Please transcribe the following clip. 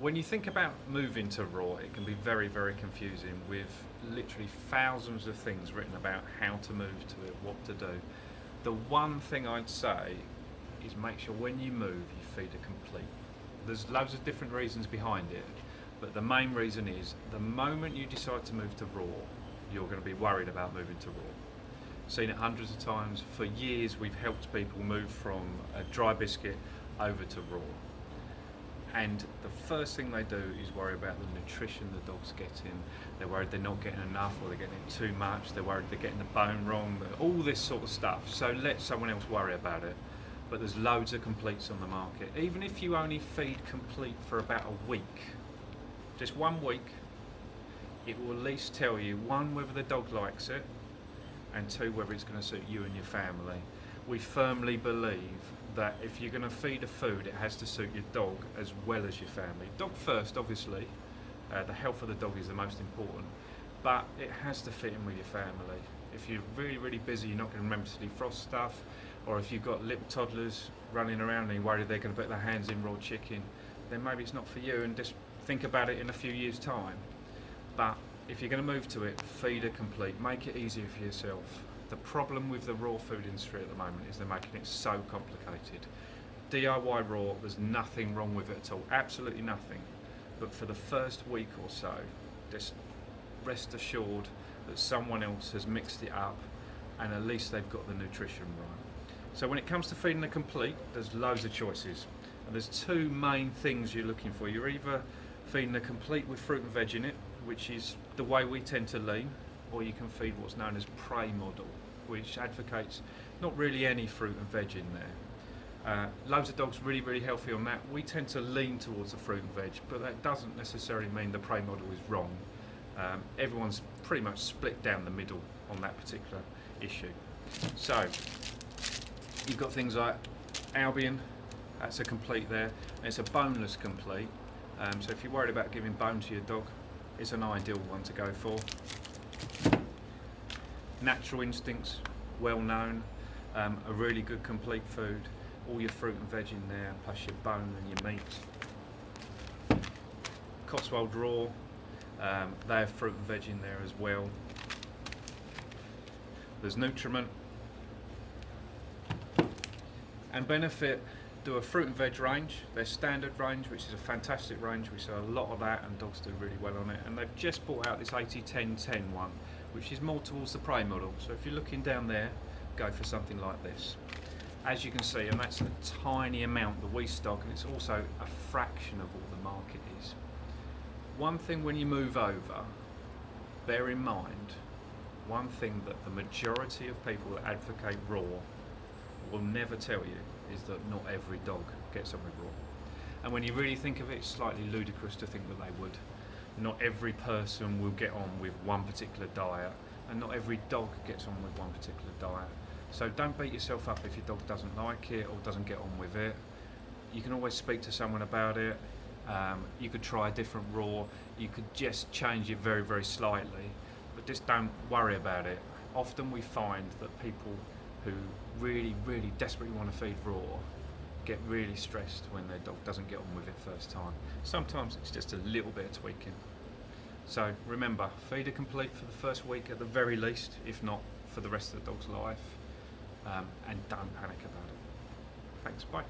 When you think about moving to raw, it can be very, very confusing with literally thousands of things written about how to move to it, what to do. The one thing I'd say is make sure when you move, you feed a complete. There's loads of different reasons behind it, but the main reason is the moment you decide to move to raw, you're going to be worried about moving to raw. Seen it hundreds of times. For years, we've helped people move from a dry biscuit over to raw. And the first thing they do is worry about the nutrition the dog's getting. They're worried they're not getting enough, or they're getting too much. They're worried they're getting the bone wrong, all this sort of stuff. So let someone else worry about it. But there's loads of completes on the market. Even if you only feed complete for about a week, just 1 week, it will at least tell you, one, whether the dog likes it, and two, whether it's going to suit you and your family. We firmly believe that if you're going to feed a food, it has to suit your dog as well as your family. Dog first, obviously. The health of the dog is the most important, but it has to fit in with your family. If you're really, really busy, you're not going to remember to defrost stuff, or if you've got little toddlers running around and you're worried they're going to put their hands in raw chicken, then maybe it's not for you, and just think about it in a few years' time. But if you're going to move to it, feed a complete, make it easier for yourself. The problem with the raw food industry at the moment is they're making it so complicated. DIY raw, there's nothing wrong with it at all, absolutely nothing. But for the first week or so, just rest assured that someone else has mixed it up, and at least they've got the nutrition right. So when it comes to feeding the complete, there's loads of choices. And there's two main things you're looking for. You're either feeding the complete with fruit and veg in it, which is the way we tend to lean, or you can feed what's known as prey model, which advocates not really any fruit and veg in there. Loads of dogs really, really healthy on that. We tend to lean towards the fruit and veg, but that doesn't necessarily mean the prey model is wrong. Everyone's pretty much split down the middle on that particular issue. So you've got things like Albion, that's a complete there, and it's a boneless complete. So if you're worried about giving bone to your dog, it's an ideal one to go for. Natural Instincts, well known, a really good complete food. All your fruit and veg in there, plus your bone and your meat. Cotswold Raw, they have fruit and veg in there as well. There's Nutriment. And Benefit do a fruit and veg range, their standard range, which is a fantastic range. We sell a lot of that and dogs do really well on it. And they've just brought out this 80-10-10 one, which is more towards the prey model. So if you're looking down there, go for something like this. As you can see, and that's a tiny amount that we stock, and it's also a fraction of what the market is. One thing when you move over, bear in mind, one thing that the majority of people that advocate raw will never tell you is that not every dog gets on with raw. And when you really think of it, it's slightly ludicrous to think that they would. Not every person will get on with one particular diet, and not every dog gets on with one particular diet. So don't beat yourself up if your dog doesn't like it or doesn't get on with it. You can always speak to someone about it. You could try a different raw. You could just change it very, very slightly, but just don't worry about it. Often we find that people who really, really desperately want to feed raw get really stressed when their dog doesn't get on with it first time. Sometimes it's just a little bit of tweaking. So remember, feed a complete for the first week at the very least, if not for the rest of the dog's life, and don't panic about it. Thanks, bye.